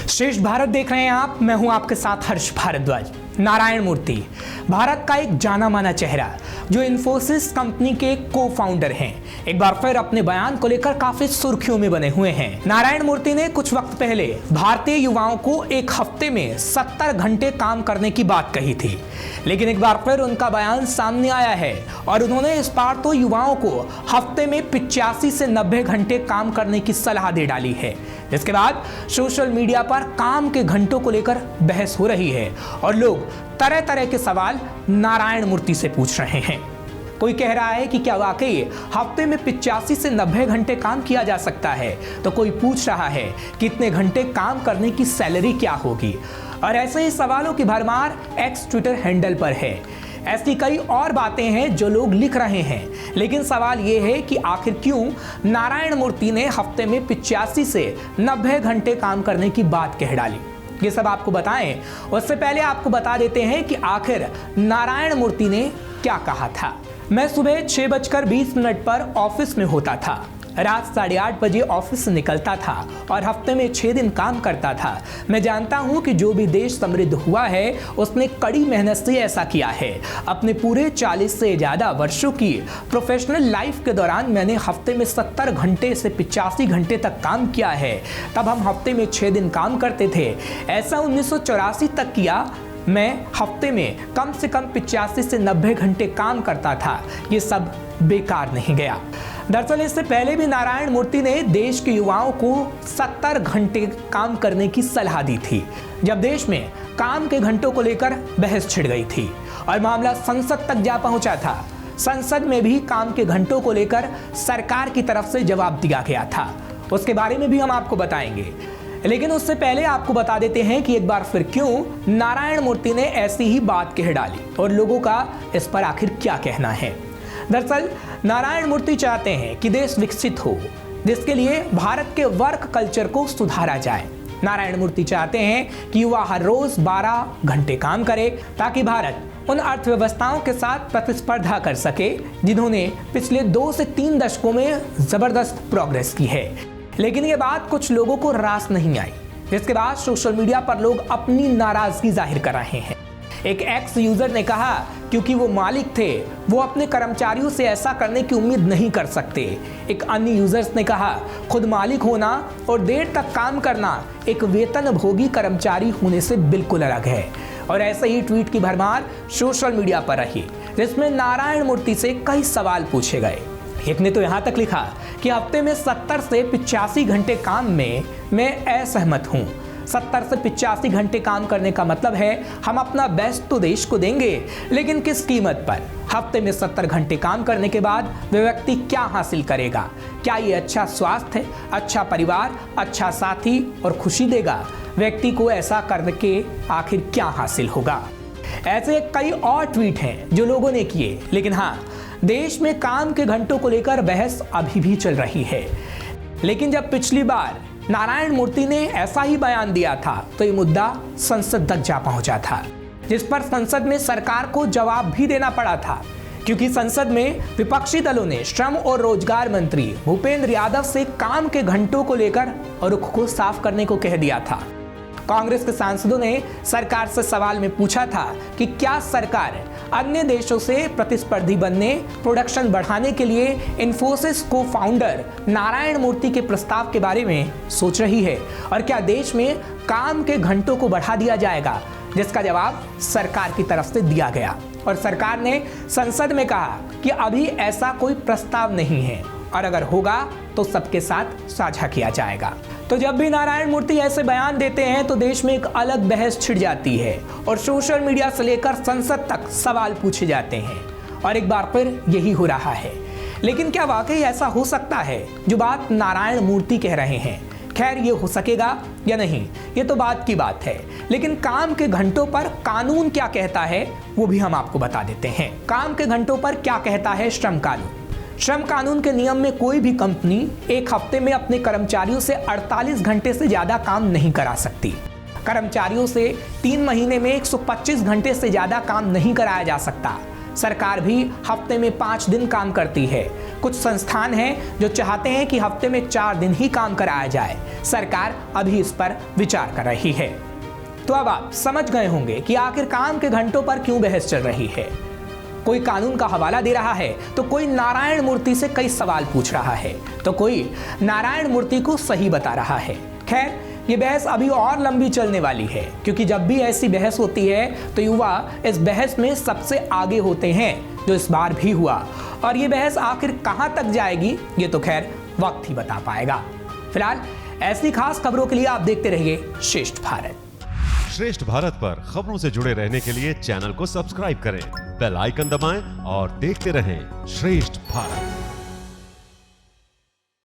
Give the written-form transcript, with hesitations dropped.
श्रेष्ठ भारत देख रहे हैं आप। मैं हूं आपके साथ हर्ष भारद्वाज। नारायण मूर्ति भारत का एक जाना माना चेहरा जो इन्फोसिस कंपनी के को फाउंडर हैं, एक बार फिर अपने बयान को लेकर काफी सुर्खियों में बने हुए हैं। नारायण मूर्ति ने कुछ वक्त पहले भारतीय युवाओं को एक हफ्ते में 70 घंटे काम करने की बात कही थी, लेकिन एक बार फिर उनका बयान सामने आया है और उन्होंने इस बार तो युवाओं को हफ्ते में 85 से 90 घंटे काम करने की सलाह दे डाली है। जिसके बाद सोशल मीडिया पर काम के घंटों को लेकर बहस हो रही है और लोग तरह तरह के सवाल नारायण मूर्ति से पूछ रहे हैं। कोई कह रहा है कि क्या वाकई हफ्ते में 85 से 90 घंटे काम किया जा सकता है, तो कोई पूछ रहा है कि इतने घंटे काम करने की सैलरी क्या होगी। और ऐसे ही सवालों की भरमार एक्स ट्विटर हैंडल पर है। ऐसी कई और बातें हैं जो लोग लिख रहे हैं, लेकिन सवाल ये है कि आखिर क्यों नारायण मूर्ति ने हफ्ते में 85 से 90 घंटे काम करने की बात कह डाली। ये सब आपको बताएं, उससे पहले आपको बता देते हैं कि आखिर नारायण मूर्ति ने क्या कहा था। मैं सुबह 6:20 पर ऑफिस में होता था, रात 8:30 बजे ऑफिस से निकलता था और हफ्ते में 6 दिन काम करता था। मैं जानता हूं कि जो भी देश समृद्ध हुआ है उसने कड़ी मेहनत से ऐसा किया है। अपने पूरे 40 से ज़्यादा वर्षों की प्रोफेशनल लाइफ के दौरान मैंने हफ्ते में 70 घंटे से 85 घंटे तक काम किया है। तब हम हफ्ते में 6 दिन काम करते थे। ऐसा 1984 तक किया। मैं हफ्ते में कम से कम 85 से 90 घंटे काम करता था। ये सब बेकार नहीं गया। दरअसल इससे पहले भी नारायण मूर्ति ने देश के युवाओं को 70 घंटे काम करने की सलाह दी थी, जब देश में काम के घंटों को लेकर बहस छिड़ गई थी और मामला संसद तक जा पहुंचा था। संसद में भी काम के घंटों को लेकर सरकार की तरफ से जवाब दिया गया था। उसके बारे में भी हम आपको बताएंगे, लेकिन उससे पहले आपको बता देते हैं कि एक बार फिर क्यों नारायण मूर्ति ने ऐसी ही बात कह डाली और लोगों का इस पर आखिर क्या कहना है। दरअसल नारायण मूर्ति चाहते हैं कि देश विकसित हो, जिसके लिए भारत के वर्क कल्चर को सुधारा जाए। नारायण मूर्ति चाहते हैं कि युवा हर रोज 12 घंटे काम करे, ताकि भारत उन अर्थव्यवस्थाओं के साथ प्रतिस्पर्धा कर सके जिन्होंने पिछले 2 से 3 दशकों में जबरदस्त प्रोग्रेस की है। लेकिन ये बात कुछ लोगों को रास नहीं आई, जिसके बाद सोशल मीडिया पर लोग अपनी नाराजगी जाहिर कर रहे हैं। एक एक्स यूजर ने कहा क्योंकि वो मालिक थे, वो अपने कर्मचारियों से ऐसा करने की उम्मीद नहीं कर सकते। एक अन्य यूजर्स ने कहा खुद मालिक होना और देर तक काम करना एक वेतनभोगी कर्मचारी होने से बिल्कुल अलग है। और ऐसे ही ट्वीट की भरमार सोशल मीडिया पर रही, जिसमें नारायण मूर्ति से कई सवाल पूछे गए। एक ने तो यहाँ तक लिखा कि हफ्ते में 70 से 85 घंटे काम में मैं असहमत हूँ। 70 से 85 घंटे काम करने का मतलब है हम अपना बेस्ट तो देश को देंगे, लेकिन किस कीमत पर। हफ्ते में 70 घंटे काम करने के बाद वह व्यक्ति क्या हासिल करेगा? क्या ये अच्छा स्वास्थ्य, अच्छा परिवार, अच्छा साथी और खुशी देगा? व्यक्ति को ऐसा करके आखिर क्या हासिल होगा? ऐसे कई और ट्वीट हैं जो लोगों ने किए, लेकिन हाँ, देश में काम के घंटों को लेकर बहस अभी भी चल रही है। लेकिन जब पिछली बार नारायण मूर्ति ने ऐसा ही बयान दिया था तो ये मुद्दा संसद तक जा पहुंचा था, जिस पर संसद में सरकार को जवाब भी देना पड़ा था, क्योंकि संसद में विपक्षी दलों ने श्रम और रोजगार मंत्री भूपेंद्र यादव से काम के घंटों को लेकर रुख को साफ करने को कह दिया था। कांग्रेस के सांसदों ने सरकार से सवाल में पूछा था कि क्या सरकार अन्य देशों से प्रतिस्पर्धी बनने, प्रोडक्शन बढ़ाने के लिए इन्फोसिस को फाउंडर नारायण मूर्ति के प्रस्ताव के बारे में सोच रही है, और क्या देश में काम के घंटों को बढ़ा दिया जाएगा, जिसका जवाब सरकार की तरफ से दिया गया। और सरकार ने संसद में कहा कि अभी ऐसा कोई प्रस्ताव नहीं है और अगर होगा तो सबके साथ साझा किया जाएगा। तो जब भी नारायण मूर्ति ऐसे बयान देते हैं तो देश में एक अलग बहस छिड़ जाती है और सोशल मीडिया से लेकर संसद तक सवाल पूछे जाते हैं, और एक बार फिर यही हो रहा है। लेकिन क्या वाकई ऐसा हो सकता है जो बात नारायण मूर्ति कह रहे हैं? खैर, ये हो सकेगा या नहीं ये तो बात की बात है, लेकिन काम के घंटों पर कानून क्या कहता है वो भी हम आपको बता देते हैं। काम के घंटों पर क्या कहता है श्रम कानून? श्रम कानून के नियम में कोई भी कंपनी एक हफ्ते में अपने कर्मचारियों से 48 घंटे से ज्यादा काम नहीं करा सकती। कर्मचारियों से 3 महीने में 125 घंटे से ज्यादा काम नहीं कराया जा सकता। सरकार भी हफ्ते में 5 दिन काम करती है। कुछ संस्थान हैं जो चाहते हैं कि हफ्ते में 4 दिन ही काम कराया जाए। सरकार अभी इस पर विचार कर रही है। तो अब आप समझ गए होंगे कि आखिर काम के घंटों पर क्यों बहस चल रही है। कोई कानून का हवाला दे रहा है तो कोई नारायण मूर्ति से कई सवाल पूछ रहा है, तो कोई नारायण मूर्ति को सही बता रहा है। खैर, ये बहस अभी और लंबी चलने वाली है, क्योंकि जब भी ऐसी बहस होती है तो युवा इस बहस में सबसे आगे होते हैं, जो इस बार भी हुआ। और ये बहस आखिर कहां तक जाएगी, ये तो खैर वक्त ही बता पाएगा। फिलहाल ऐसी खास खबरों के लिए आप देखते रहिए श्रेष्ठ भारत। श्रेष्ठ भारत पर खबरों से जुड़े रहने के लिए चैनल को सब्सक्राइब करें, बेल आइकन दबाएं और देखते रहें श्रेष्ठ भारत।